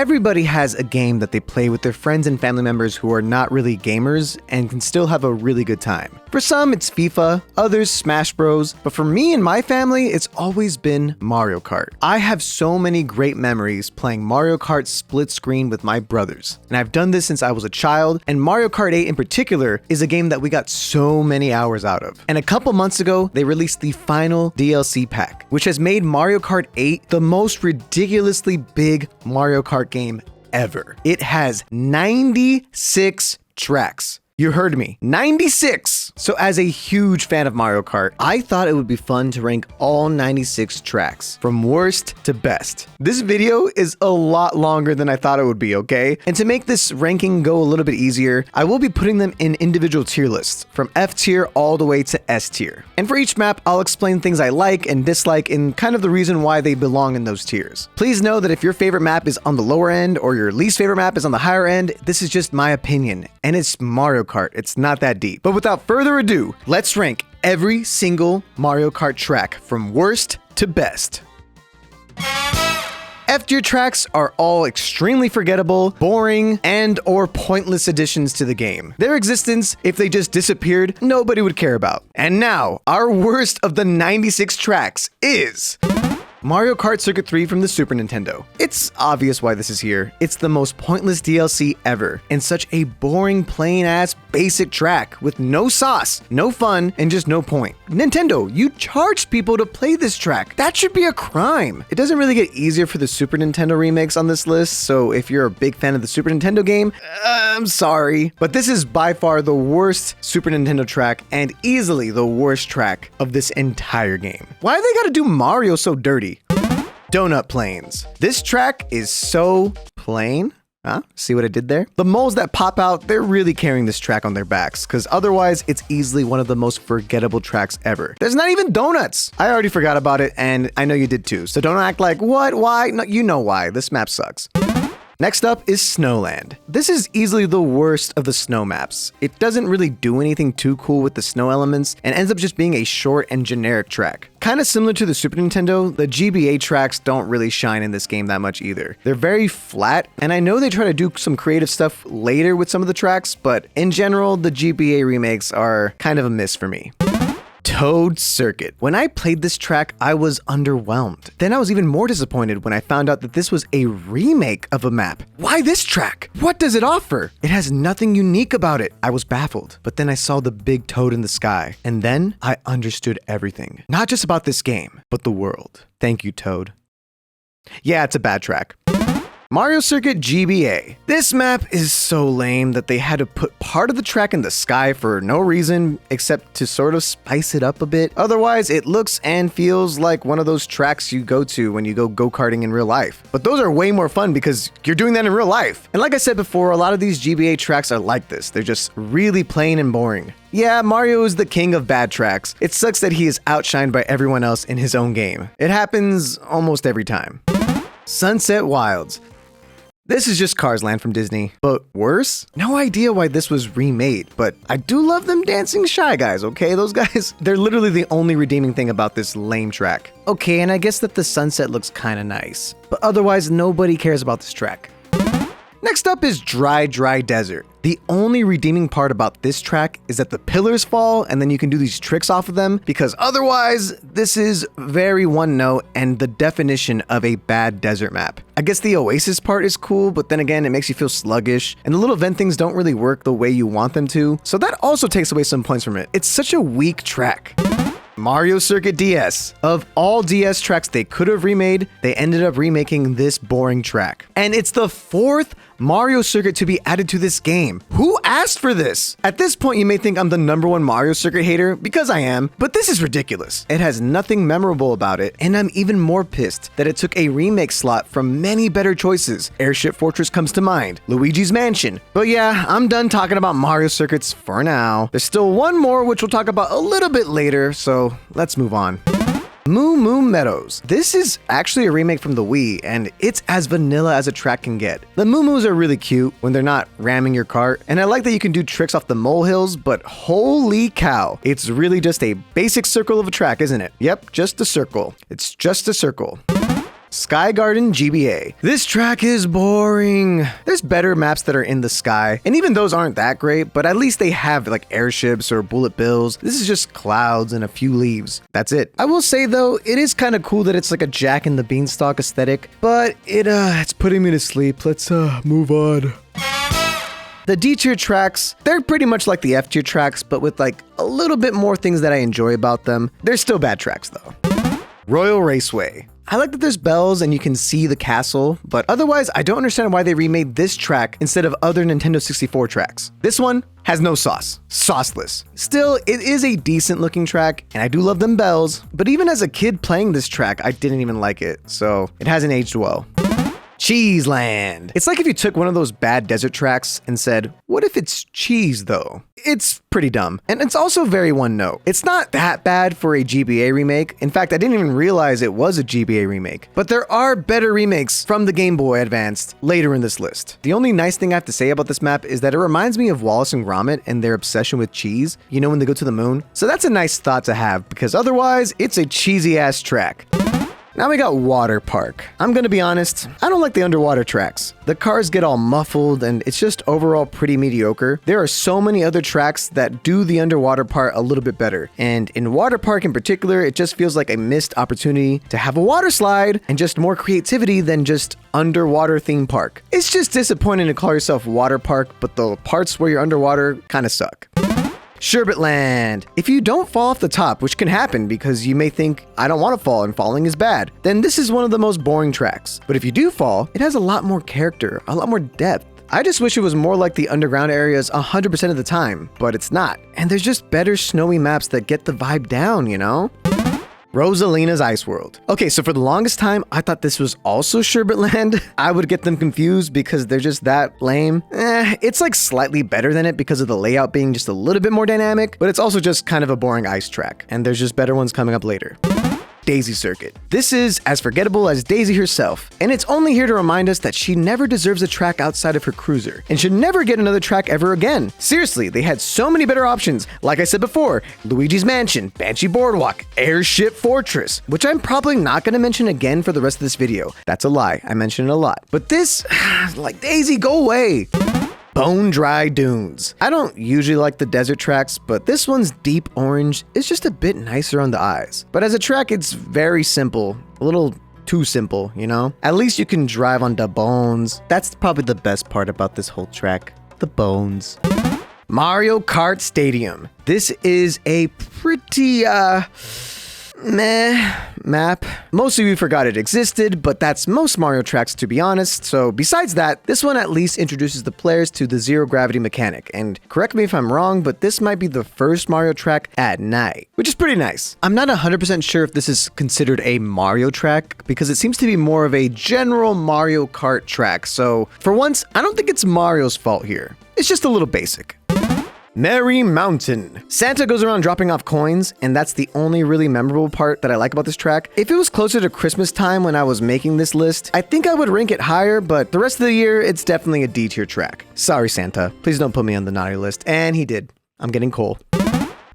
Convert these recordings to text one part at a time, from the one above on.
Everybody has a game that they play with their friends and family members who are not really gamers and can still have a really good time. For some, it's FIFA, others Smash Bros, but for me and my family, it's always been Mario Kart. I have so many great memories playing Mario Kart split screen with my brothers, and I've done this since I was a child, and Mario Kart 8 in particular is a game that we got so many hours out of. And a couple months ago, they released the final DLC pack, which has made Mario Kart 8 the most ridiculously big Mario Kart game ever. It has 96 tracks. You heard me, 96! So as a huge fan of Mario Kart, I thought it would be fun to rank all 96 tracks, from worst to best. This video is a lot longer than I thought it would be, okay? And to make this ranking go a little bit easier, I will be putting them in individual tier lists, from F tier all the way to S tier. And for each map, I'll explain things I like and dislike and kind of the reason why they belong in those tiers. Please know that if your favorite map is on the lower end or your least favorite map is on the higher end, this is just my opinion, and it's Mario Kart. It's not that deep. But without further ado, let's rank every single Mario Kart track from worst to best. F tier tracks are all extremely forgettable, boring, and or pointless additions to the game. Their existence, if they just disappeared, nobody would care about. And now, our worst of the 96 tracks is Mario Kart Circuit 3 from the Super Nintendo. It's obvious why this is here. It's the most pointless DLC ever, and such a boring, plain-ass, basic track with no sauce, no fun, and just no point. Nintendo, you charged people to play this track. That should be a crime. It doesn't really get easier for the Super Nintendo remakes on this list, so if you're a big fan of the Super Nintendo game, I'm sorry. But this is by far the worst Super Nintendo track, and easily the worst track of this entire game. Why they gotta do Mario so dirty? Donut planes. This track is so plain. Huh? See what I did there? The moles that pop out, they're really carrying this track on their backs, because otherwise it's easily one of the most forgettable tracks ever. There's not even donuts! I already forgot about it, and I know you did too, so don't act like, what, why? No, you know why. This map sucks. Next up is Snowland. This is easily the worst of the snow maps. It doesn't really do anything too cool with the snow elements and ends up just being a short and generic track. Kind of similar to the Super Nintendo, the GBA tracks don't really shine in this game that much either. They're very flat, and I know they try to do some creative stuff later with some of the tracks, but in general, the GBA remakes are kind of a miss for me. Toad Circuit. When I played this track, I was underwhelmed. Then I was even more disappointed when I found out that this was a remake of a map. Why this track? What does it offer? It has nothing unique about it. I was baffled, but then I saw the big toad in the sky, and then I understood everything. Not just about this game, but the world. Thank you, Toad. Yeah, it's a bad track. Mario Circuit GBA. This map is so lame that they had to put part of the track in the sky for no reason except to sort of spice it up a bit. Otherwise, it looks and feels like one of those tracks you go to when you go go-karting in real life. But those are way more fun because you're doing that in real life. And like I said before, a lot of these GBA tracks are like this. They're just really plain and boring. Yeah, Mario is the king of bad tracks. It sucks that he is outshined by everyone else in his own game. It happens almost every time. Sunset Wilds. This is just Cars Land from Disney, but worse? No idea why this was remade, but I do love them dancing Shy Guys, okay? Those guys, they're literally the only redeeming thing about this lame track. Okay, and I guess that the sunset looks kinda nice, but otherwise nobody cares about this track. Next up is Dry Desert. The only redeeming part about this track is that the pillars fall and then you can do these tricks off of them, because otherwise this is very one note and the definition of a bad desert map. I guess the oasis part is cool, but then again it makes you feel sluggish and the little vent things don't really work the way you want them to, so that also takes away some points from it. It's such a weak track. Mario Circuit DS. Of all DS tracks they could have remade, they ended up remaking this boring track. And it's the fourth Mario Circuit to be added to this game. Who asked for this? At this point, you may think I'm the #1 Mario Circuit hater, because I am, but this is ridiculous. It has nothing memorable about it, and I'm even more pissed that it took a remake slot from many better choices. Airship Fortress comes to mind, Luigi's Mansion. But yeah, I'm done talking about Mario Circuits for now. There's still one more which we'll talk about a little bit later, so let's move on. Moo Moo Meadows. This is actually a remake from the Wii, and it's as vanilla as a track can get. The Moo Moos are really cute when they're not ramming your cart, and I like that you can do tricks off the molehills, but holy cow, it's really just a basic circle of a track, isn't it? Yep, just a circle. It's just a circle. Sky Garden GBA. This track is boring. There's better maps that are in the sky, and even those aren't that great, but at least they have like airships or bullet bills. This is just clouds and a few leaves. That's it. I will say though, it is kind of cool that it's like a Jack and the Beanstalk aesthetic, but it's putting me to sleep. Let's move on. The D tier tracks, they're pretty much like the F tier tracks, but with like a little bit more things that I enjoy about them. They're still bad tracks though. Royal Raceway. I like that there's bells and you can see the castle, but otherwise I don't understand why they remade this track instead of other Nintendo 64 tracks. This one has no sauce. Sauceless. Still, it is a decent looking track, and I do love them bells, but even as a kid playing this track, I didn't even like it, so it hasn't aged well. Cheese Land. It's like if you took one of those bad desert tracks and said, what if it's cheese though? It's pretty dumb. And it's also very one note. It's not that bad for a GBA remake. In fact, I didn't even realize it was a GBA remake. But there are better remakes from the Game Boy Advanced later in this list. The only nice thing I have to say about this map is that it reminds me of Wallace and Gromit and their obsession with cheese, you know, when they go to the moon. So that's a nice thought to have, because otherwise it's a cheesy ass track. Now we got Water Park. I'm gonna be honest, I don't like the underwater tracks. The cars get all muffled and it's just overall pretty mediocre. There are so many other tracks that do the underwater part a little bit better. And in Water Park in particular, it just feels like a missed opportunity to have a water slide and just more creativity than just underwater theme park. It's just disappointing to call yourself Water Park, but the parts where you're underwater kind of suck. Sherbet Land. If you don't fall off the top, which can happen because you may think, I don't want to fall and falling is bad, then this is one of the most boring tracks. But if you do fall, it has a lot more character, a lot more depth. I just wish it was more like the underground areas 100% of the time, but it's not. And there's just better snowy maps that get the vibe down, you know? Rosalina's Ice World. Okay, so for the longest time, I thought this was also Sherbet Land. I would get them confused because they're just that lame. It's like slightly better than it because of the layout being just a little bit more dynamic, but it's also just kind of a boring ice track, and there's just better ones coming up later. Daisy Circuit. This is as forgettable as Daisy herself, and it's only here to remind us that she never deserves a track outside of her cruiser, and should never get another track ever again. Seriously, they had so many better options. Like I said before, Luigi's Mansion, Banshee Boardwalk, Airship Fortress, which I'm probably not going to mention again for the rest of this video. That's a lie, I mention it a lot. But this, like Daisy, go away. Bone Dry Dunes. I don't usually like the desert tracks, but this one's deep orange is just a bit nicer on the eyes. But as a track, it's very simple, a little too simple, you know? At least you can drive on the bones. That's probably the best part about this whole track, the bones. Mario Kart Stadium. This is a pretty, meh map. Most of you forgot it existed, but that's most Mario tracks, to be honest. So besides that, this one at least introduces the players to the zero gravity mechanic. And correct me if I'm wrong, but this might be the first Mario track at night, which is pretty nice. I'm not 100% sure if this is considered a Mario track because it seems to be more of a general Mario Kart track. So for once, I don't think it's Mario's fault here. It's just a little basic. Merry Mountain. Santa goes around dropping off coins, and that's the only really memorable part that I like about this track. If it was closer to Christmas time when I was making this list, I think I would rank it higher, but the rest of the year, it's definitely a D tier track. Sorry, Santa. Please don't put me on the naughty list. And he did. I'm getting coal.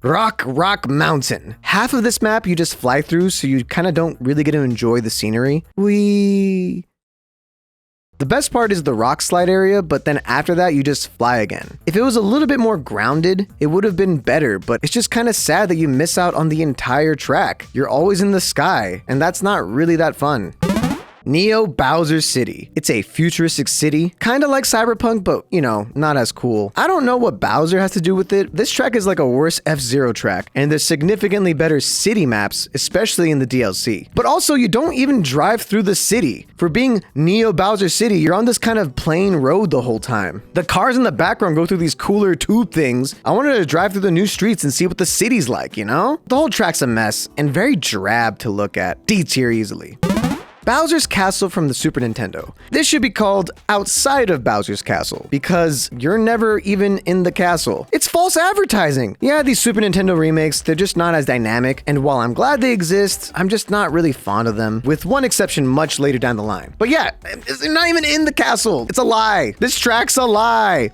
Rock Mountain. Half of this map you just fly through, so you kind of don't really get to enjoy the scenery. The best part is the rock slide area, but then after that, you just fly again. If it was a little bit more grounded, it would have been better, but it's just kind of sad that you miss out on the entire track. You're always in the sky, and that's not really that fun. Neo Bowser City. It's a futuristic city, kind of like Cyberpunk, but, you know, not as cool. I don't know what Bowser has to do with it. This track is like a worse F-Zero track, and there's significantly better city maps, especially in the DLC. But also, you don't even drive through the city. For being Neo Bowser City, you're on this kind of plain road the whole time. The cars in the background go through these cooler tube things. I wanted to drive through the new streets and see what the city's like, you know? The whole track's a mess, and very drab to look at. D tier easily. Bowser's Castle from the Super Nintendo. This should be called Outside of Bowser's Castle, because you're never even in the castle. It's false advertising. Yeah, these Super Nintendo remakes, they're just not as dynamic, and while I'm glad they exist, I'm just not really fond of them, with one exception much later down the line. But yeah, they're not even in the castle. It's a lie. This track's a lie.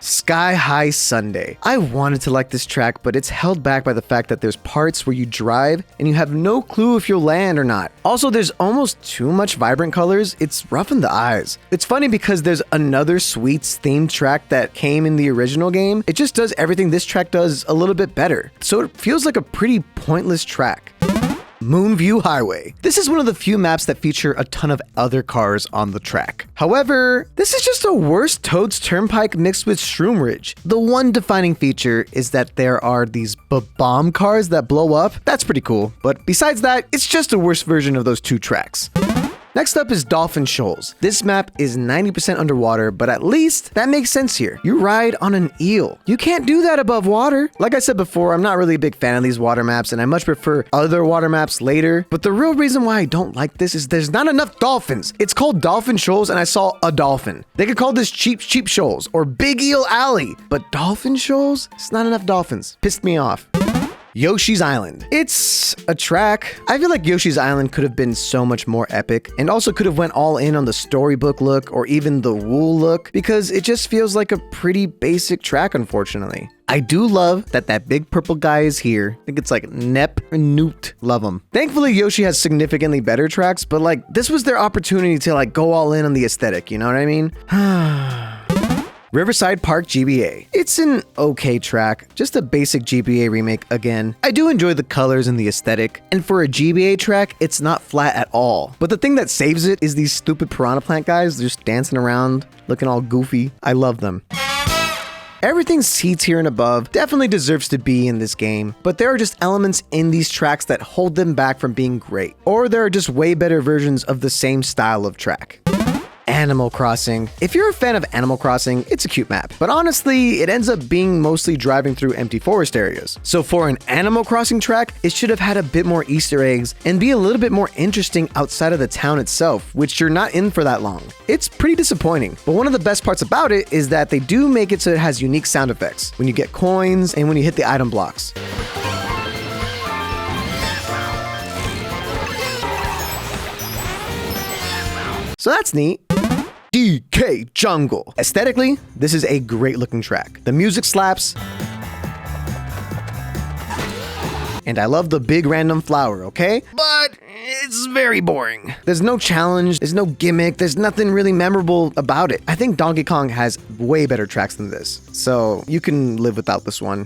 Sky High Sunday. I wanted to like this track, but it's held back by the fact that there's parts where you drive and you have no clue if you'll land or not. Also, there's almost too much vibrant colors. It's rough in the eyes. It's funny because there's another Sweets themed track that came in the original game. It just does everything this track does a little bit better. So it feels like a pretty pointless track. Moonview Highway. This is one of the few maps that feature a ton of other cars on the track. However, this is just a worse Toad's Turnpike mixed with Shroom Ridge. The one defining feature is that there are these bomb cars that blow up. That's pretty cool, but besides that, it's just a worse version of those two tracks. Next up is Dolphin Shoals. This map is 90% underwater, but at least that makes sense here. You ride on an eel. You can't do that above water. Like I said before, I'm not really a big fan of these water maps, and I much prefer other water maps later. But the real reason why I don't like this is there's not enough dolphins. It's called Dolphin Shoals, and I saw a dolphin. They could call this Cheap Shoals or Big Eel Alley, but Dolphin Shoals? It's not enough dolphins. Pissed me off. Yoshi's Island. It's a track. I feel like Yoshi's Island could have been so much more epic and also could have went all in on the storybook look or even the wool look because it just feels like a pretty basic track, unfortunately. I do love that big purple guy is here. I think it's like Nep and Newt. Love him. Thankfully, Yoshi has significantly better tracks, but like this was their opportunity to like go all in on the aesthetic, you know what I mean? Riverside Park GBA. It's an okay track, just a basic GBA remake again. I do enjoy the colors and the aesthetic, and for a GBA track, it's not flat at all. But the thing that saves it is these stupid piranha plant guys just dancing around, looking all goofy. I love them. Everything Seeds here and above definitely deserves to be in this game, but there are just elements in these tracks that hold them back from being great. Or there are just way better versions of the same style of track. Animal Crossing. If you're a fan of Animal Crossing, it's a cute map, but honestly, it ends up being mostly driving through empty forest areas. So for an Animal Crossing track, it should have had a bit more Easter eggs and be a little bit more interesting outside of the town itself, which you're not in for that long. It's pretty disappointing, but one of the best parts about it is that they do make it so it has unique sound effects when you get coins and when you hit the item blocks. So that's neat. DK Jungle. Aesthetically, this is a great looking track. The music slaps. And I love the big random flower, okay? But it's very boring. There's no challenge, there's no gimmick, there's nothing really memorable about it. I think Donkey Kong has way better tracks than this, so you can live without this one.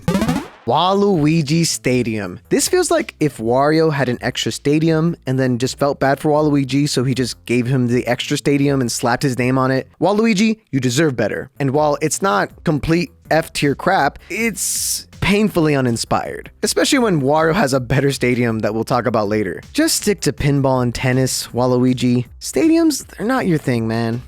Waluigi Stadium. This feels like if Wario had an extra stadium and then just felt bad for Waluigi, so he just gave him the extra stadium and slapped his name on it. Waluigi, you deserve better. And while it's not complete F-tier crap, it's painfully uninspired. Especially when Wario has a better stadium that we'll talk about later. Just stick to pinball and tennis, Waluigi. Stadiums, they're not your thing, man.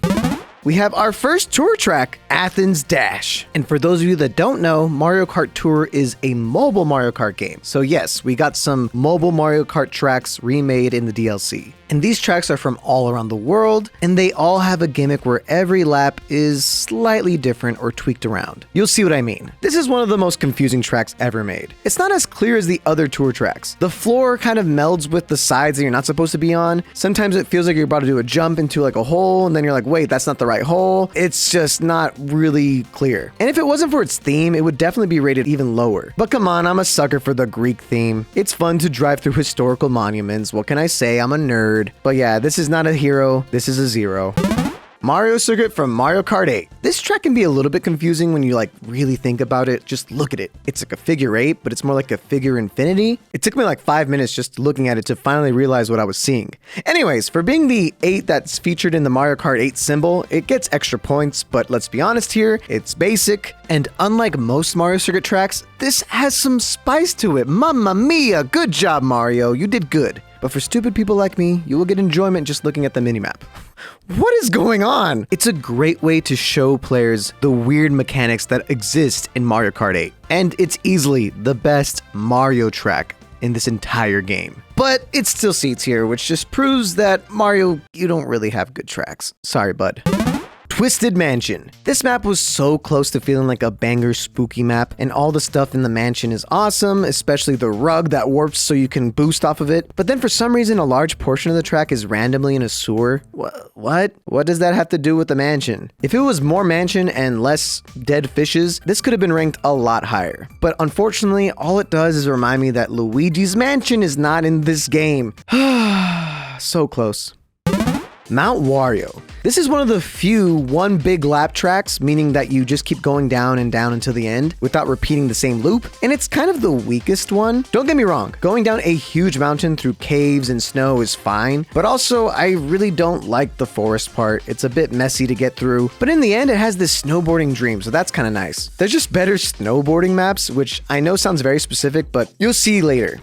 We have our first tour track, Athens Dash. And for those of you that don't know, Mario Kart Tour is a mobile Mario Kart game. So yes, we got some mobile Mario Kart tracks remade in the DLC. And these tracks are from all around the world, and they all have a gimmick where every lap is slightly different or tweaked around. You'll see what I mean. This is one of the most confusing tracks ever made. It's not as clear as the other tour tracks. The floor kind of melds with the sides that you're not supposed to be on. Sometimes it feels like you're about to do a jump into like a hole, and then you're like, wait, that's not the right hole. It's just not really clear. And if it wasn't for its theme, it would definitely be rated even lower. But come on, I'm a sucker for the Greek theme. It's fun to drive through historical monuments. What can I say? I'm a nerd. But yeah, this is not a hero, this is a 0. Mario Circuit from Mario Kart 8. This track can be a little bit confusing when you like really think about it. Just look at it. It's like a figure 8, but it's more like a figure infinity. It took me like 5 minutes just looking at it to finally realize what I was seeing. Anyways, for being the 8 that's featured in the Mario Kart 8 symbol, it gets extra points, but let's be honest here, it's basic. And unlike most Mario Circuit tracks, this has some spice to it. Mamma mia, good job, Mario. You did good. But for stupid people like me, you will get enjoyment just looking at the minimap. What is going on? It's a great way to show players the weird mechanics that exist in Mario Kart 8. And it's easily the best Mario track in this entire game. But it still seats here, which just proves that Mario, you don't really have good tracks. Sorry, bud. Twisted Mansion. This map was so close to feeling like a banger spooky map, and all the stuff in the mansion is awesome, especially the rug that warps so you can boost off of it. But then for some reason, a large portion of the track is randomly in a sewer. What? What does that have to do with the mansion? If it was more mansion and less dead fishes, this could have been ranked a lot higher. But unfortunately, all it does is remind me that Luigi's Mansion is not in this game. So close. Mount Wario. This is one of the few one big lap tracks, meaning that you just keep going down and down until the end without repeating the same loop, and it's kind of the weakest one. Don't get me wrong, going down a huge mountain through caves and snow is fine, but also I really don't like the forest part. It's a bit messy to get through, but in the end it has this snowboarding dream, so that's kind of nice. There's just better snowboarding maps, which I know sounds very specific, but you'll see later.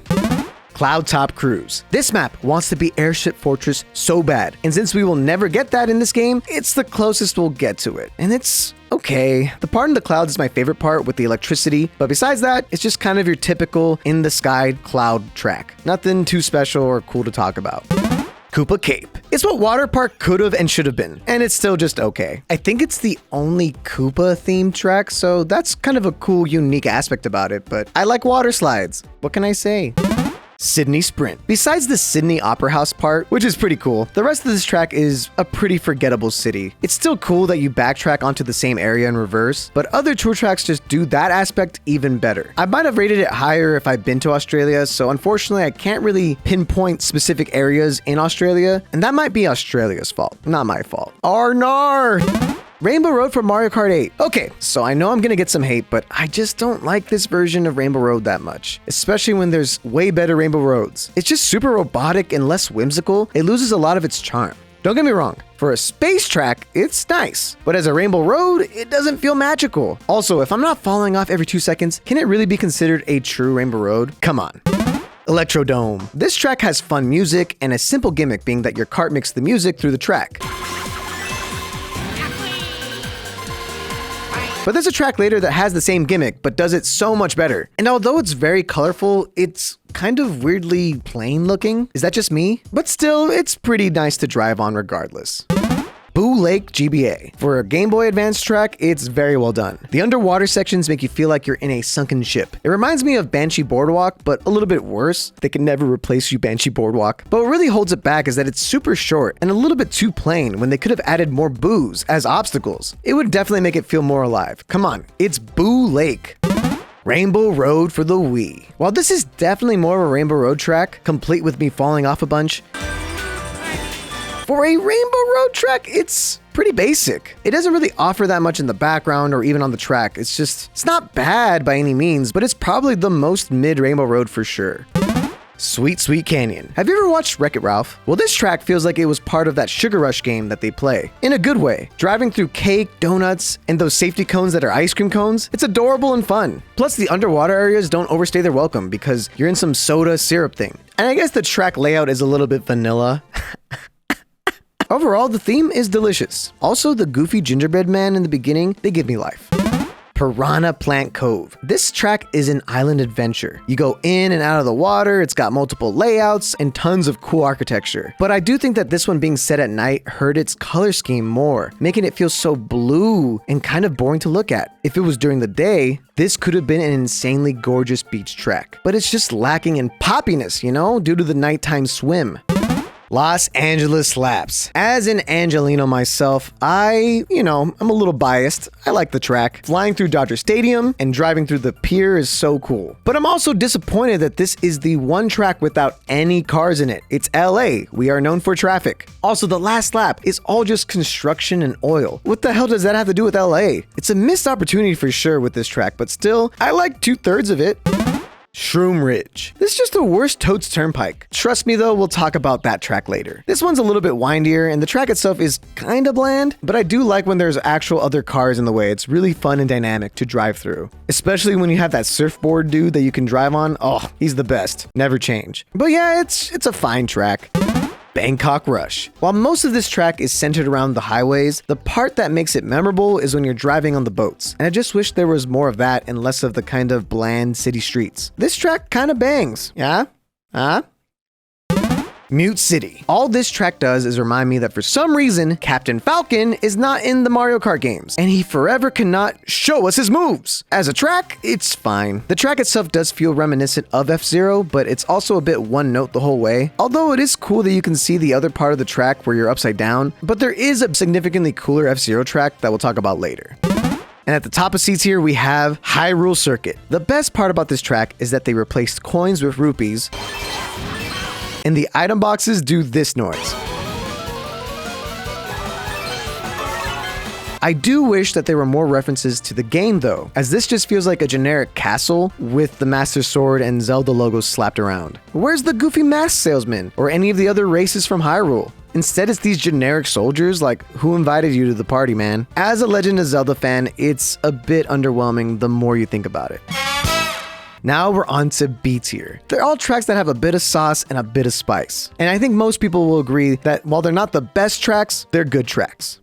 Cloud Top Cruise. This map wants to be Airship Fortress so bad, and since we will never get that in this game, it's the closest we'll get to it. And it's okay. The part in the clouds is my favorite part with the electricity, but besides that, it's just kind of your typical in the sky cloud track. Nothing too special or cool to talk about. Koopa Cape. It's what Water Park could have and should have been, and it's still just okay. I think it's the only Koopa themed track, so that's kind of a cool, unique aspect about it, but I like water slides. What can I say? Sydney Sprint. Besides the Sydney Opera House part, which is pretty cool, the rest of this track is a pretty forgettable city. It's still cool that you backtrack onto the same area in reverse, but other tour tracks just do that aspect even better. I might have rated it higher if I'd been to Australia, so unfortunately I can't really pinpoint specific areas in Australia, and that might be Australia's fault, not my fault. Arnar! Rainbow Road for Mario Kart 8. Okay, so I know I'm gonna get some hate, but I just don't like this version of Rainbow Road that much, especially when there's way better Rainbow Roads. It's just super robotic and less whimsical. It loses a lot of its charm. Don't get me wrong, for a space track, it's nice, but as a Rainbow Road, it doesn't feel magical. Also, if I'm not falling off every 2 seconds, can it really be considered a true Rainbow Road? Come on. Electrodome. This track has fun music and a simple gimmick being that your cart makes the music through the track. But there's a track later that has the same gimmick, but does it so much better. And although it's very colorful, it's kind of weirdly plain looking. Is that just me? But still, it's pretty nice to drive on regardless. Boo Lake GBA. For a Game Boy Advance track, it's very well done. The underwater sections make you feel like you're in a sunken ship. It reminds me of Banshee Boardwalk, but a little bit worse. They can never replace you, Banshee Boardwalk. But what really holds it back is that it's super short and a little bit too plain when they could have added more boos as obstacles. It would definitely make it feel more alive. Come on, it's Boo Lake. Rainbow Road for the Wii. While this is definitely more of a Rainbow Road track, complete with me falling off a bunch, for a Rainbow Road track, it's pretty basic. It doesn't really offer that much in the background or even on the track. It's not bad by any means, but it's probably the most mid Rainbow Road for sure. Sweet Sweet Canyon. Have you ever watched Wreck-It Ralph? Well, this track feels like it was part of that Sugar Rush game that they play. In a good way. Driving through cake, donuts, and those safety cones that are ice cream cones, it's adorable and fun. Plus, the underwater areas don't overstay their welcome because you're in some soda syrup thing. And I guess the track layout is a little bit vanilla. Overall, the theme is delicious. Also, the goofy gingerbread man in the beginning, they give me life. Piranha Plant Cove. This track is an island adventure. You go in and out of the water, it's got multiple layouts and tons of cool architecture. But I do think that this one being set at night hurt its color scheme more, making it feel so blue and kind of boring to look at. If it was during the day, this could have been an insanely gorgeous beach track. But it's just lacking in poppiness, you know, due to the nighttime swim. Los Angeles Slaps. As an Angelino myself, I'm a little biased. I like the track. Flying through Dodger Stadium and driving through the pier is so cool. But I'm also disappointed that this is the one track without any cars in it. It's LA. We are known for traffic. Also, the last lap is all just construction and oil. What the hell does that have to do with LA? It's a missed opportunity for sure with this track, but still, I like 2/3 of it. Shroom Ridge. This is just the worst Toad's Turnpike. Trust me though, we'll talk about that track later. This one's a little bit windier and the track itself is kinda bland, but I do like when there's actual other cars in the way. It's really fun and dynamic to drive through. Especially when you have that surfboard dude that you can drive on. Oh, he's the best. Never change. But yeah, it's a fine track. Bangkok Rush. While most of this track is centered around the highways, the part that makes it memorable is when you're driving on the boats. And I just wish there was more of that and less of the kind of bland city streets. This track kind of bangs. Yeah? Huh? Mute City. All this track does is remind me that for some reason, Captain Falcon is not in the Mario Kart games, and he forever cannot show us his moves. As a track, it's fine. The track itself does feel reminiscent of F-Zero, but it's also a bit one note the whole way. Although it is cool that you can see the other part of the track where you're upside down, but there is a significantly cooler F-Zero track that we'll talk about later. And at the top of seats here, we have Hyrule Circuit. The best part about this track is that they replaced coins with rupees, and the item boxes do this noise. I do wish that there were more references to the game though, as this just feels like a generic castle with the Master Sword and Zelda logos slapped around. Where's the goofy mask salesman or any of the other races from Hyrule? Instead, it's these generic soldiers. Like, who invited you to the party, man? As a Legend of Zelda fan, it's a bit underwhelming the more you think about it. Now we're on to B tier. They're all tracks that have a bit of sauce and a bit of spice. And I think most people will agree that while they're not the best tracks, they're good tracks.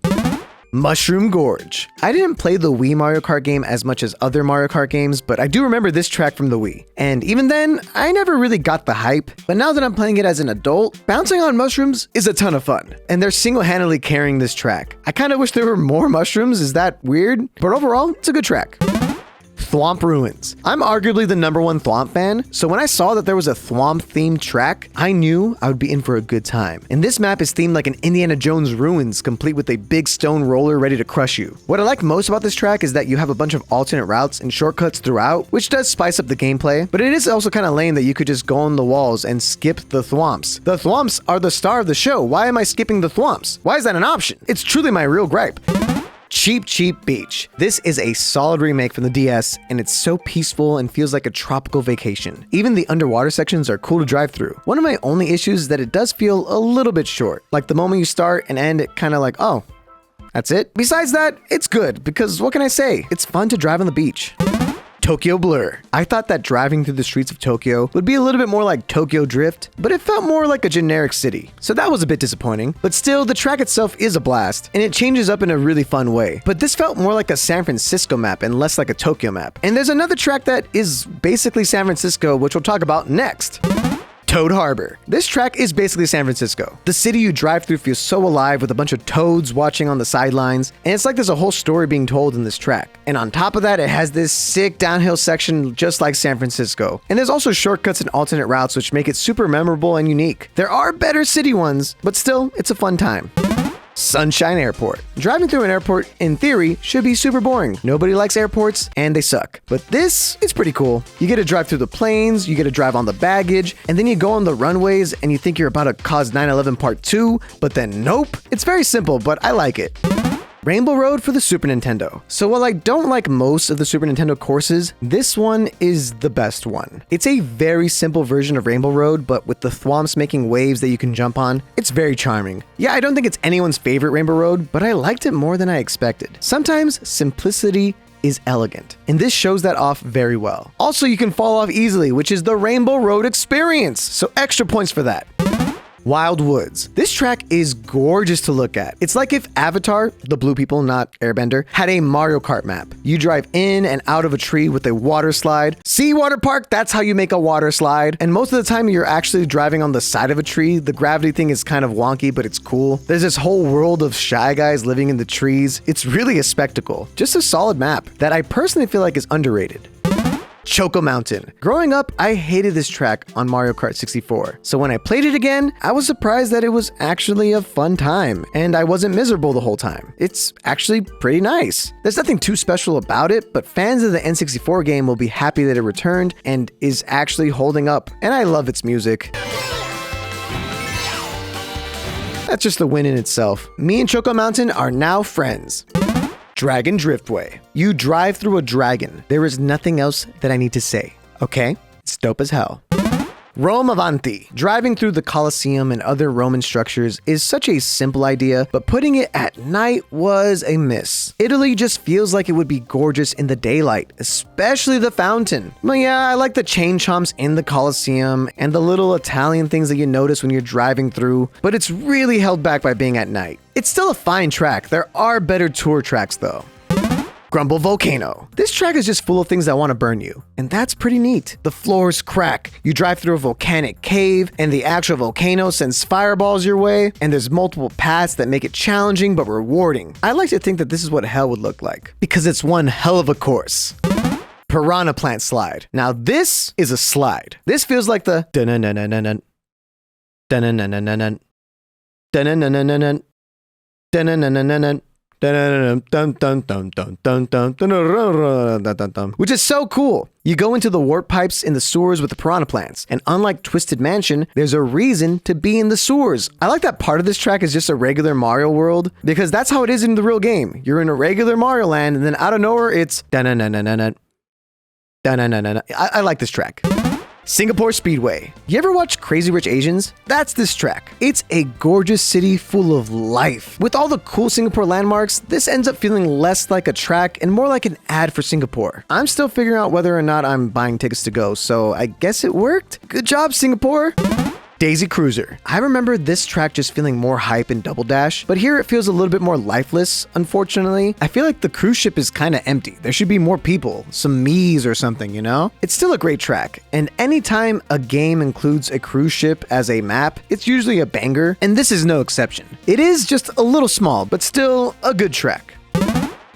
Mushroom Gorge. I didn't play the Wii Mario Kart game as much as other Mario Kart games, but I do remember this track from the Wii. And even then, I never really got the hype, but now that I'm playing it as an adult, bouncing on mushrooms is a ton of fun. And they're single-handedly carrying this track. I kind of wish there were more mushrooms, is that weird? But overall, it's a good track. Thwomp Ruins. I'm arguably the #1 Thwomp fan, so when I saw that there was a Thwomp-themed track, I knew I would be in for a good time. And this map is themed like an Indiana Jones ruins, complete with a big stone roller ready to crush you. What I like most about this track is that you have a bunch of alternate routes and shortcuts throughout, which does spice up the gameplay, but it is also kind of lame that you could just go on the walls and skip the Thwomps. The Thwomps are the star of the show. Why am I skipping the Thwomps? Why is that an option? It's truly my real gripe. Cheep Cheep Beach. This is a solid remake from the DS, and it's so peaceful and feels like a tropical vacation. Even the underwater sections are cool to drive through. One of my only issues is that it does feel a little bit short. Like the moment you start and end, it kind of like, oh, that's it? Besides that, it's good, because what can I say? It's fun to drive on the beach. Tokyo Blur. I thought that driving through the streets of Tokyo would be a little bit more like Tokyo Drift, but it felt more like a generic city. So that was a bit disappointing, but still the track itself is a blast and it changes up in a really fun way. But this felt more like a San Francisco map and less like a Tokyo map. And there's another track that is basically San Francisco, which we'll talk about next. Toad Harbor. This track is basically San Francisco. The city you drive through feels so alive with a bunch of toads watching on the sidelines, and it's like there's a whole story being told in this track. And on top of that, it has this sick downhill section just like San Francisco. And there's also shortcuts and alternate routes which make it super memorable and unique. There are better city ones, but still, it's a fun time. Sunshine Airport. Driving through an airport, in theory, should be super boring. Nobody likes airports, and they suck. But this is pretty cool. You get to drive through the planes, you get to drive on the baggage, and then you go on the runways and you think you're about to cause 9/11 Part 2, but then nope. It's very simple, but I like it. Rainbow Road for the Super Nintendo. So while I don't like most of the Super Nintendo courses, this one is the best one. It's a very simple version of Rainbow Road, but with the thwomps making waves that you can jump on, it's very charming. Yeah, I don't think it's anyone's favorite Rainbow Road, but I liked it more than I expected. Sometimes simplicity is elegant, and this shows that off very well. Also, you can fall off easily, which is the Rainbow Road experience, so extra points for that. Wild Woods. This track is gorgeous to look at. It's like if Avatar, the blue people, not Airbender, had a Mario Kart map. You drive in and out of a tree with a water slide. See, water park, that's how you make a water slide. And most of the time you're actually driving on the side of a tree. The gravity thing is kind of wonky, but it's cool. There's this whole world of Shy Guys living in the trees. It's really a spectacle. Just a solid map that I personally feel like is underrated. Choco Mountain. Growing up, I hated this track on Mario Kart 64. So when I played it again, I was surprised that it was actually a fun time, and I wasn't miserable the whole time. It's actually pretty nice. There's nothing too special about it, but fans of the N64 game will be happy that it returned and is actually holding up, and I love its music. That's just a win in itself. Me and Choco Mountain are now friends. Dragon Driftway. You drive through a dragon. There is nothing else that I need to say, okay? It's dope as hell. Rome Avanti. Driving through the Colosseum and other Roman structures is such a simple idea, but putting it at night was a miss. Italy just feels like it would be gorgeous in the daylight, especially the fountain. But yeah, I like the chain chomps in the Colosseum and the little Italian things that you notice when you're driving through, but it's really held back by being at night. It's still a fine track. There are better tour tracks though. Grumble Volcano. This track is just full of things that want to burn you, and that's pretty neat. The floors crack, you drive through a volcanic cave, and the actual volcano sends fireballs your way, and there's multiple paths that make it challenging but rewarding. I like to think that this is what hell would look like, because it's one hell of a course. Piranha Plant Slide. Now this is a slide. This feels like the dun-dun-dun-dun-dun, dun-dun-dun-dun-dun, dun-dun-dun-dun-dun, dun-dun-dun-dun-dun, which is so cool. You go into the warp pipes in the sewers with the piranha plants, and unlike Twisted Mansion, there's a reason to be in the sewers. I like that part of this track is just a regular Mario world, because that's how it is in the real game. You're in a regular Mario land, and then out of nowhere, it's I like this track. Singapore Speedway. You ever watch Crazy Rich Asians? That's this track. It's a gorgeous city full of life. With all the cool Singapore landmarks, this ends up feeling less like a track and more like an ad for Singapore. I'm still figuring out whether or not I'm buying tickets to go, so I guess it worked. Good job, Singapore. Daisy Cruiser. I remember this track just feeling more hype in Double Dash, but here it feels a little bit more lifeless, unfortunately. I feel like the cruise ship is kind of empty. There should be more people, some Miis or something, you know? It's still a great track, and anytime a game includes a cruise ship as a map, it's usually a banger, and this is no exception. It is just a little small, but still a good track.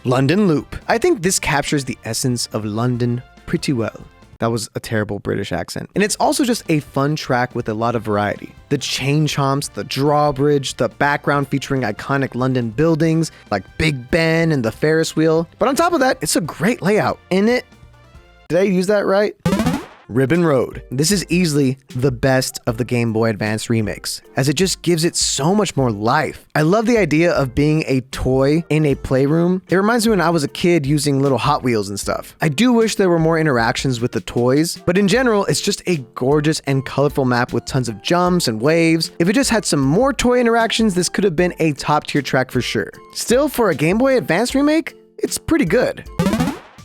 London Loop. I think this captures the essence of London pretty well. That was a terrible British accent. And it's also just a fun track with a lot of variety. The chain chomps, the drawbridge, the background featuring iconic London buildings like Big Ben and the Ferris wheel. But on top of that, it's a great layout. Did I use that right? Ribbon Road. This is easily the best of the Game Boy Advance remakes, as it just gives it so much more life. I love the idea of being a toy in a playroom. It reminds me when I was a kid using little Hot Wheels and stuff. I do wish there were more interactions with the toys, but in general, it's just a gorgeous and colorful map with tons of jumps and waves. If it just had some more toy interactions, this could have been a top tier track for sure. Still, for a Game Boy Advance remake, it's pretty good.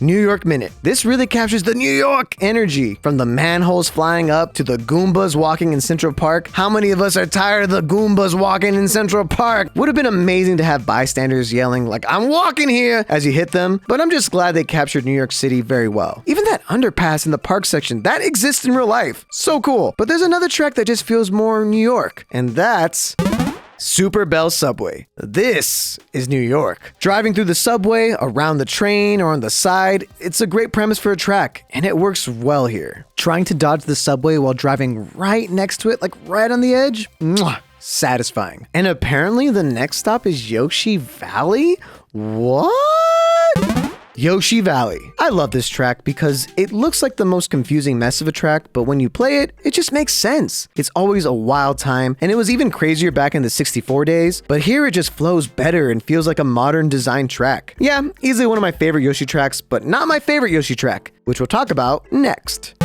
New York Minute. This really captures the New York energy. From the manholes flying up to the Goombas walking in Central Park. How many of us are tired of the Goombas walking in Central Park? Would have been amazing to have bystanders yelling like, "I'm walking here," as you hit them, but I'm just glad they captured New York City very well. Even that underpass in the park section, that exists in real life. So cool. But there's another track that just feels more New York, and that's Super Bell Subway. This is New York. Driving through the subway, around the train, or on the side, it's a great premise for a track, and it works well here. Trying to dodge the subway while driving right next to it, like right on the edge? Mwah, satisfying. And apparently the next stop is Yoshi Valley? What? Yoshi Valley. I love this track because it looks like the most confusing mess of a track, but when you play it, it just makes sense. It's always a wild time, and it was even crazier back in the 64 days, but here it just flows better and feels like a modern design track. Yeah, easily one of my favorite Yoshi tracks, but not my favorite Yoshi track, which we'll talk about next.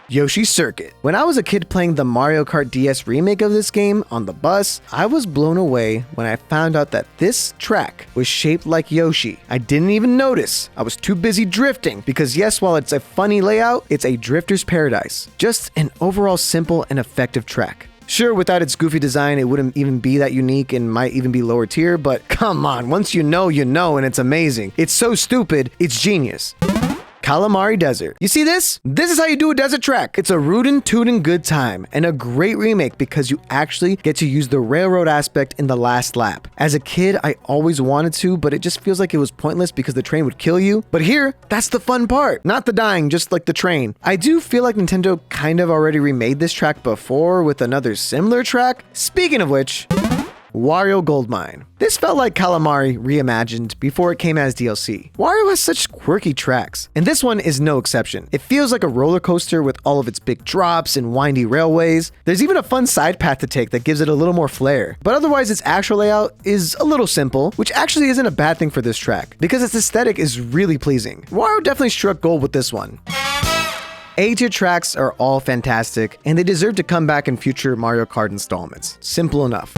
Yoshi Circuit. When I was a kid playing the Mario Kart DS remake of this game on the bus, I was blown away when I found out that this track was shaped like Yoshi. I didn't even notice. I was too busy drifting because yes, while it's a funny layout, it's a drifter's paradise. Just an overall simple and effective track. Sure, without its goofy design, it wouldn't even be that unique and might even be lower tier, but come on, once you know, and it's amazing. It's so stupid, it's genius. Calamari Desert. You see this? This is how you do a desert track. It's a rootin' tootin' good time and a great remake because you actually get to use the railroad aspect in the last lap. As a kid, I always wanted to, but it just feels like it was pointless because the train would kill you. But here, that's the fun part. Not the dying, just like the train. I do feel like Nintendo kind of already remade this track before with another similar track. Speaking of which, Wario Goldmine. This felt like Calamari reimagined before it came as DLC. Wario has such quirky tracks, and this one is no exception. It feels like a roller coaster with all of its big drops and windy railways. There's even a fun side path to take that gives it a little more flair. But otherwise, its actual layout is a little simple, which actually isn't a bad thing for this track, because its aesthetic is really pleasing. Wario definitely struck gold with this one. A-tier tracks are all fantastic, and they deserve to come back in future Mario Kart installments. Simple enough.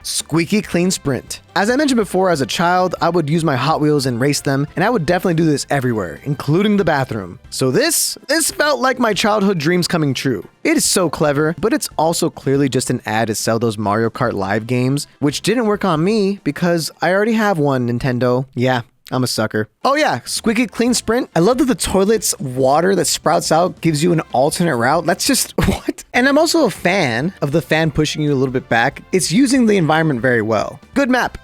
Squeaky Clean Sprint. As I mentioned before, as a child, I would use my Hot Wheels and race them, and I would definitely do this everywhere, including the bathroom. So this felt like my childhood dreams coming true. It is so clever, but it's also clearly just an ad to sell those Mario Kart Live games, which didn't work on me because I already have one, Nintendo. Yeah, I'm a sucker. Oh yeah, squeaky clean sprint. I love that the toilet's water that sprouts out gives you an alternate route. That's just what? And I'm also a fan of the fan pushing you a little bit back. It's using the environment very well. Good map.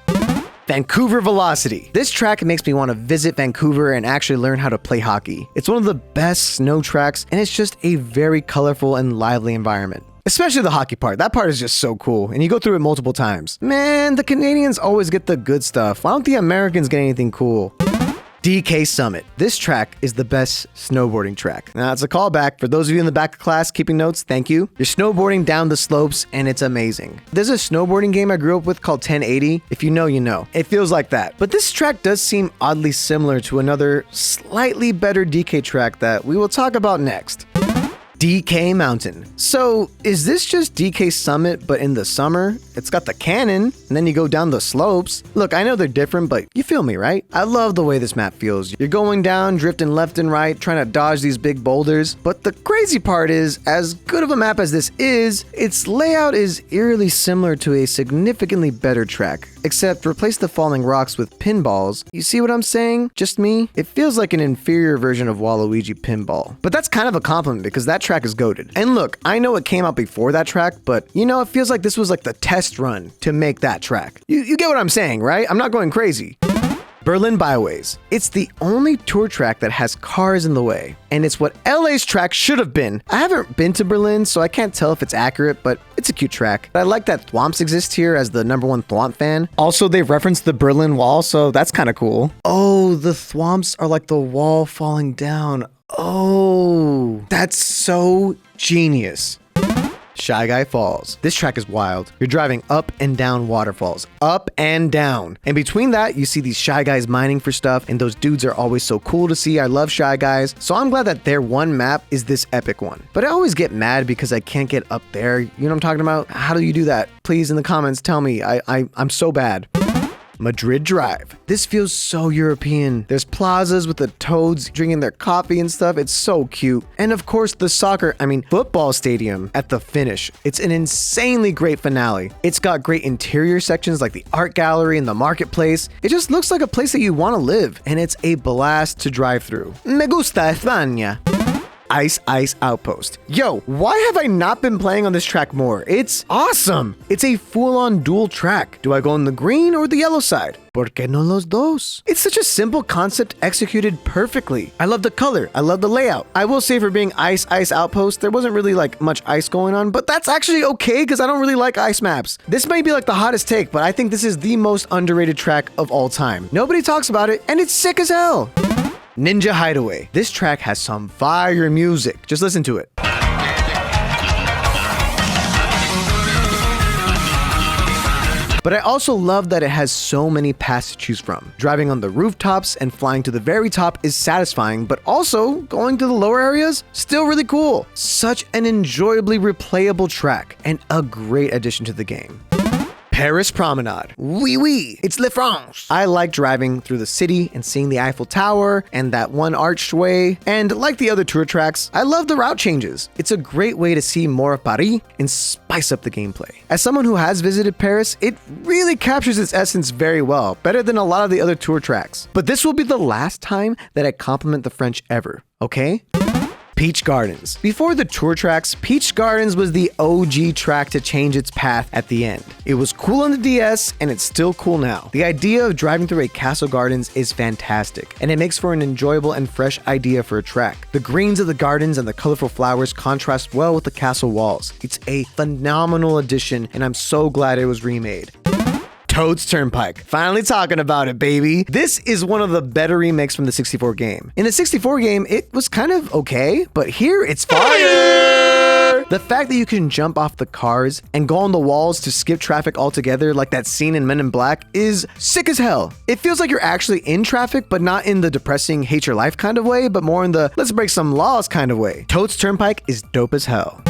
Vancouver Velocity. This track makes me want to visit Vancouver and actually learn how to play hockey. It's one of the best snow tracks, and it's just a very colorful and lively environment. Especially the hockey part. That part is just so cool, and you go through it multiple times. Man, the Canadians always get the good stuff. Why don't the Americans get anything cool? DK Summit. This track is the best snowboarding track. Now, it's a callback. For those of you in the back of class keeping notes, thank you. You're snowboarding down the slopes, and it's amazing. There's a snowboarding game I grew up with called 1080. If you know, you know. It feels like that. But this track does seem oddly similar to another slightly better DK track that we will talk about next. DK Mountain. So, is this just DK Summit, but in the summer? It's got the cannon, and then you go down the slopes. Look, I know they're different, but you feel me, right? I love the way this map feels. You're going down, drifting left and right, trying to dodge these big boulders. But the crazy part is, as good of a map as this is, its layout is eerily similar to a significantly better track. Except replace the falling rocks with pinballs. You see what I'm saying? Just me? It feels like an inferior version of Waluigi Pinball. But that's kind of a compliment because that track is goated. And look, I know it came out before that track, but you know, it feels like this was like the test run to make that track. You get what I'm saying, right? I'm not going crazy. Berlin Byways. It's the only tour track that has cars in the way, and it's what LA's track should have been. I haven't been to Berlin, so I can't tell if it's accurate, but it's a cute track. I like that Thwomps exist here as the #1 Thwomp fan. Also, they referenced the Berlin Wall, so that's kind of cool. Oh, the Thwomps are like the wall falling down. Oh, that's so genius. Shy Guy Falls. This track is wild. You're driving up and down waterfalls. Up and down. And between that, you see these Shy Guys mining for stuff, and those dudes are always so cool to see. I love Shy Guys. So I'm glad that their one map is this epic one. But I always get mad because I can't get up there. You know what I'm talking about? How do you do that? Please, in the comments, tell me. I'm so bad. Madrid Drive. This feels so European. There's plazas with the toads drinking their coffee and stuff. It's so cute. And of course, the football stadium at the finish. It's an insanely great finale. It's got great interior sections like the art gallery and the marketplace. It just looks like a place that you want to live, and it's a blast to drive through. Me gusta España. Ice Outpost. Yo, why have I not been playing on this track more? It's awesome. It's a full-on dual track. Do I go on the green or the yellow side? ¿Por qué no los dos? It's such a simple concept executed perfectly. I love the color. I love the layout. I will say for being Ice Outpost, there wasn't really like much ice going on, but that's actually okay because I don't really like ice maps. This may be like the hottest take, but I think this is the most underrated track of all time. Nobody talks about it, and it's sick as hell. Ninja Hideaway. This track has some fire music. Just listen to it. But I also love that it has so many paths to choose from. Driving on the rooftops and flying to the very top is satisfying, but also going to the lower areas, still really cool. Such an enjoyably replayable track and a great addition to the game. Paris Promenade. Oui, it's Le France. I like driving through the city and seeing the Eiffel Tower and that one archway. And like the other tour tracks, I love the route changes. It's a great way to see more of Paris and spice up the gameplay. As someone who has visited Paris, it really captures its essence very well, better than a lot of the other tour tracks. But this will be the last time that I compliment the French ever, okay? Peach Gardens. Before the tour tracks, Peach Gardens was the OG track to change its path at the end. It was cool on the DS, and it's still cool now. The idea of driving through a castle gardens is fantastic, and it makes for an enjoyable and fresh idea for a track. The greens of the gardens and the colorful flowers contrast well with the castle walls. It's a phenomenal addition, and I'm so glad it was remade. Toad's Turnpike. Finally talking about it, baby. This is one of the better remakes from the 64 game. In the 64 game, it was kind of okay, but here it's fire! The fact that you can jump off the cars and go on the walls to skip traffic altogether like that scene in Men in Black is sick as hell. It feels like you're actually in traffic, but not in the depressing hate your life kind of way, but more in the let's break some laws kind of way. Toad's Turnpike is dope as hell.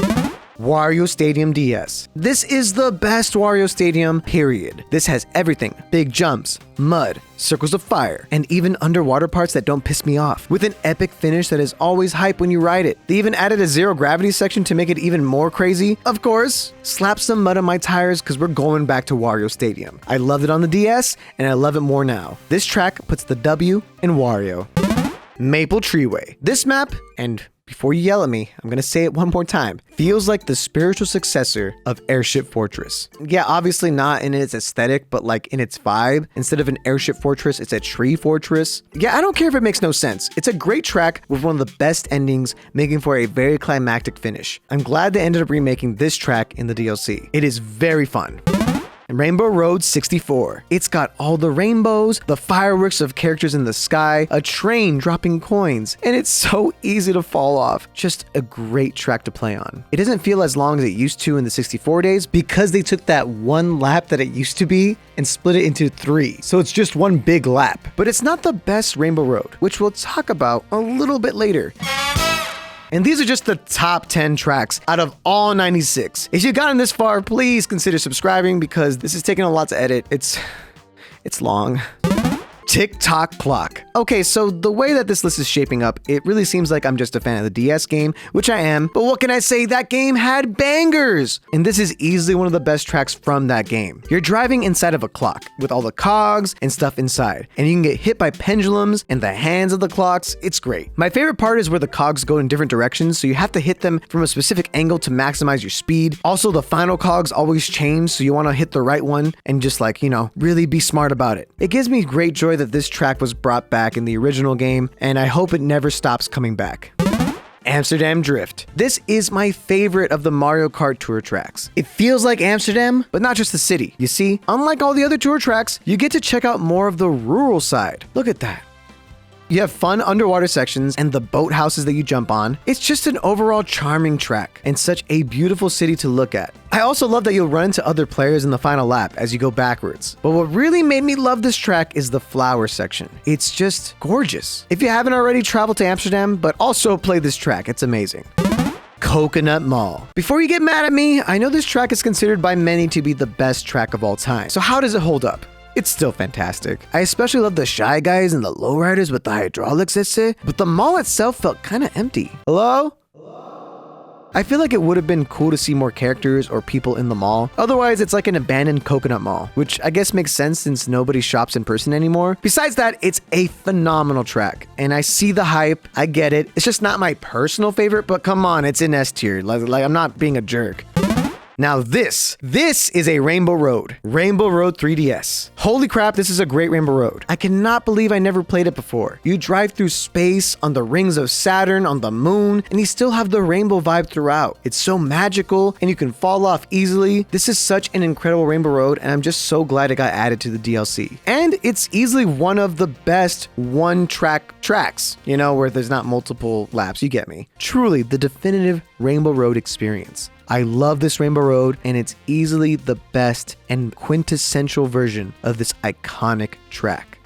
Wario Stadium DS. This is the best Wario Stadium, period. This has everything. Big jumps, mud, circles of fire, and even underwater parts that don't piss me off, with an epic finish that is always hype when you ride it. They even added a zero gravity section to make it even more crazy. Of course, slap some mud on my tires because we're going back to Wario Stadium. I loved it on the DS, and I love it more now. This track puts the W in Wario. Maple Treeway. This map, and before you yell at me, I'm gonna say it one more time, feels like the spiritual successor of Airship Fortress. Yeah, obviously not in its aesthetic, but like in its vibe. Instead of an airship fortress, it's a tree fortress. Yeah, I don't care if it makes no sense. It's a great track with one of the best endings, making for a very climactic finish. I'm glad they ended up remaking this track in the DLC. It is very fun. And Rainbow Road 64. It's got all the rainbows, the fireworks of characters in the sky, a train dropping coins, and it's so easy to fall off. Just a great track to play on. It doesn't feel as long as it used to in the 64 days because they took that one lap that it used to be and split it into 3. So it's just one big lap. But it's not the best Rainbow Road, which we'll talk about a little bit later. And these are just the top 10 tracks out of all 96. If you've gotten this far, please consider subscribing because this is taking a lot to edit. It's long. Tick-tock clock. Okay, so the way that this list is shaping up, it really seems like I'm just a fan of the DS game, which I am, but what can I say? That game had bangers! And this is easily one of the best tracks from that game. You're driving inside of a clock, with all the cogs and stuff inside, and you can get hit by pendulums and the hands of the clocks. It's great. My favorite part is where the cogs go in different directions, so you have to hit them from a specific angle to maximize your speed. Also, the final cogs always change, so you want to hit the right one and just like, really be smart about it. It gives me great joy that this track was brought back in the original game, and I hope it never stops coming back. Amsterdam Drift. This is my favorite of the Mario Kart Tour tracks. It feels like Amsterdam, but not just the city. You see, unlike all the other tour tracks, you get to check out more of the rural side. Look at that. You have fun underwater sections and the boat houses that you jump on. It's just an overall charming track and such a beautiful city to look at. I also love that you'll run into other players in the final lap as you go backwards. But what really made me love this track is the flower section. It's just gorgeous. If you haven't already traveled to Amsterdam, but also play this track, it's amazing. Coconut Mall. Before you get mad at me, I know this track is considered by many to be the best track of all time. So how does it hold up? It's still fantastic. I especially love the Shy Guys and the lowriders with the hydraulics, but the mall itself felt kind of empty. Hello? I feel like it would have been cool to see more characters or people in the mall. Otherwise, it's like an abandoned coconut mall, which I guess makes sense since nobody shops in person anymore. Besides that, it's a phenomenal track, and I see the hype. I get it. It's just not my personal favorite, but come on, it's in S tier. Like I'm not being a jerk. Now this is a Rainbow Road. Rainbow Road 3DS. Holy crap, this is a great Rainbow Road. I cannot believe I never played it before. You drive through space, on the rings of Saturn, on the moon, and you still have the rainbow vibe throughout. It's so magical, and you can fall off easily. This is such an incredible Rainbow Road, and I'm just so glad it got added to the DLC. And it's easily one of the best one-track tracks, where there's not multiple laps, you get me. Truly, the definitive Rainbow Road experience. I love this Rainbow Road, and it's easily the best and quintessential version of this iconic track.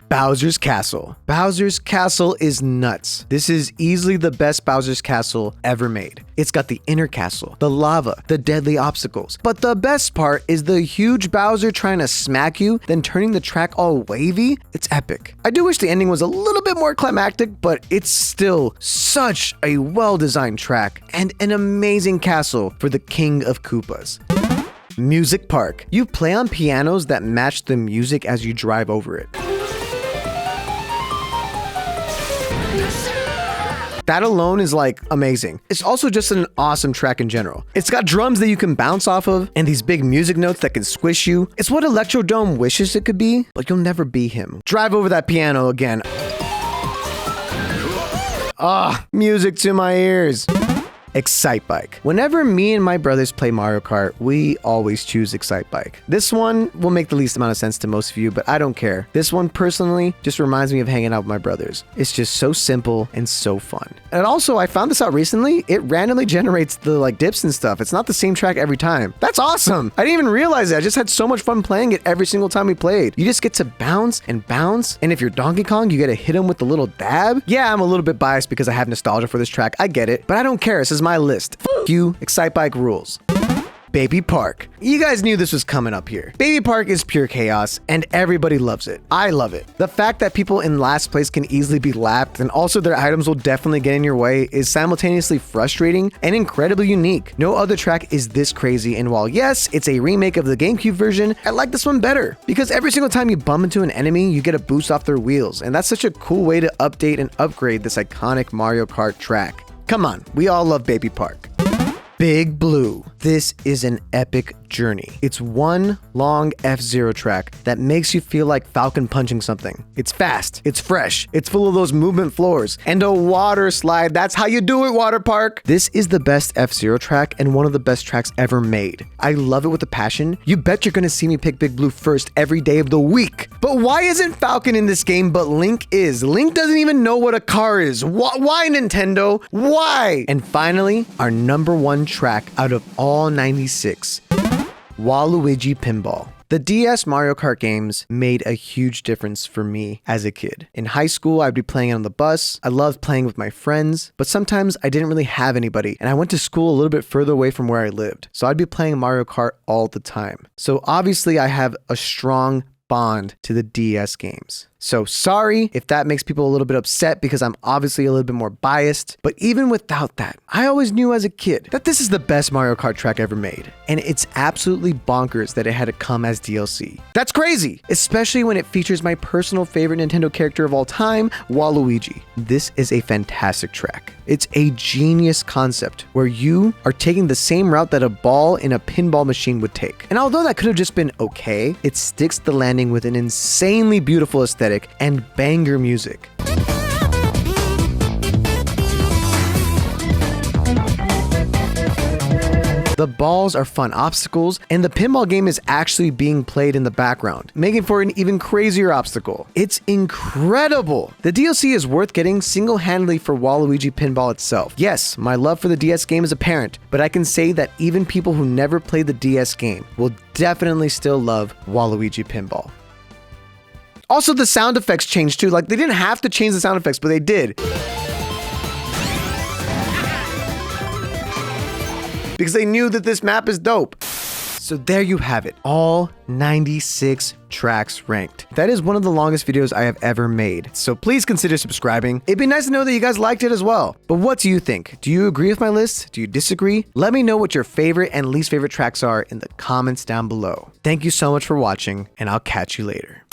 Bowser's Castle. Bowser's Castle is nuts. This is easily the best Bowser's Castle ever made. It's got the inner castle, the lava, the deadly obstacles. But the best part is the huge Bowser trying to smack you, then turning the track all wavy. It's epic. I do wish the ending was a little bit more climactic, but it's still such a well-designed track and an amazing castle for the King of Koopas. Music Park. You play on pianos that match the music as you drive over it. That alone is like amazing. It's also just an awesome track in general. It's got drums that you can bounce off of and these big music notes that can squish you. It's what Electrodome wishes it could be, but you'll never be him. Drive over that piano again. Music to my ears. Excite Bike. Whenever me and my brothers play Mario Kart, we always choose Excite Bike. This one will make the least amount of sense to most of you, but I don't care. This one personally just reminds me of hanging out with my brothers. It's just so simple and so fun. And also, I found this out recently, it randomly generates the dips and stuff. It's not the same track every time. That's awesome. I didn't even realize it. I just had so much fun playing it every single time we played. You just get to bounce and bounce, and if you're Donkey Kong, you get to hit him with the little dab. Yeah, I'm a little bit biased because I have nostalgia for this track. I get it, but I don't care. This is my list. F you, Excitebike rules. Baby Park. You guys knew this was coming up here. Baby Park is pure chaos, and everybody loves it. I love it. The fact that people in last place can easily be lapped, and also their items will definitely get in your way, is simultaneously frustrating and incredibly unique. No other track is this crazy, and while yes, it's a remake of the GameCube version, I like this one better. Because every single time you bump into an enemy, you get a boost off their wheels, and that's such a cool way to update and upgrade this iconic Mario Kart track. Come on, we all love Baby Park. Big Blue. This is an epic journey. It's one long F-Zero track that makes you feel like Falcon punching something. It's fast, it's fresh, it's full of those movement floors, and a water slide. That's how you do it, Water Park. This is the best F-Zero track and one of the best tracks ever made. I love it with a passion. You bet you're gonna see me pick Big Blue first every day of the week. But why isn't Falcon in this game, but Link is? Link doesn't even know what a car is. Why, Nintendo? Why? And finally, our #1 track out of all 96. Waluigi Pinball. The DS Mario Kart games made a huge difference for me as a kid. In high school, I'd be playing on the bus. I loved playing with my friends, but sometimes I didn't really have anybody, and I went to school a little bit further away from where I lived. So I'd be playing Mario Kart all the time. So obviously I have a strong bond to the DS games. So sorry if that makes people a little bit upset because I'm obviously a little bit more biased, but even without that, I always knew as a kid that this is the best Mario Kart track ever made, and it's absolutely bonkers that it had to come as DLC. That's crazy, especially when it features my personal favorite Nintendo character of all time, Waluigi. This is a fantastic track. It's a genius concept where you are taking the same route that a ball in a pinball machine would take. And although that could have just been okay, it sticks the landing with an insanely beautiful aesthetic and banger music. The balls are fun obstacles, and the pinball game is actually being played in the background, making for an even crazier obstacle. It's incredible! The DLC is worth getting single-handedly for Waluigi Pinball itself. Yes, my love for the DS game is apparent, but I can say that even people who never played the DS game will definitely still love Waluigi Pinball. Also, the sound effects changed too. Like, they didn't have to change the sound effects, but they did. Because they knew that this map is dope. So there you have it, all 96 tracks ranked. That is one of the longest videos I have ever made, so please consider subscribing. It'd be nice to know that you guys liked it as well. But what do you think? Do you agree with my list? Do you disagree? Let me know what your favorite and least favorite tracks are in the comments down below. Thank you so much for watching, and I'll catch you later.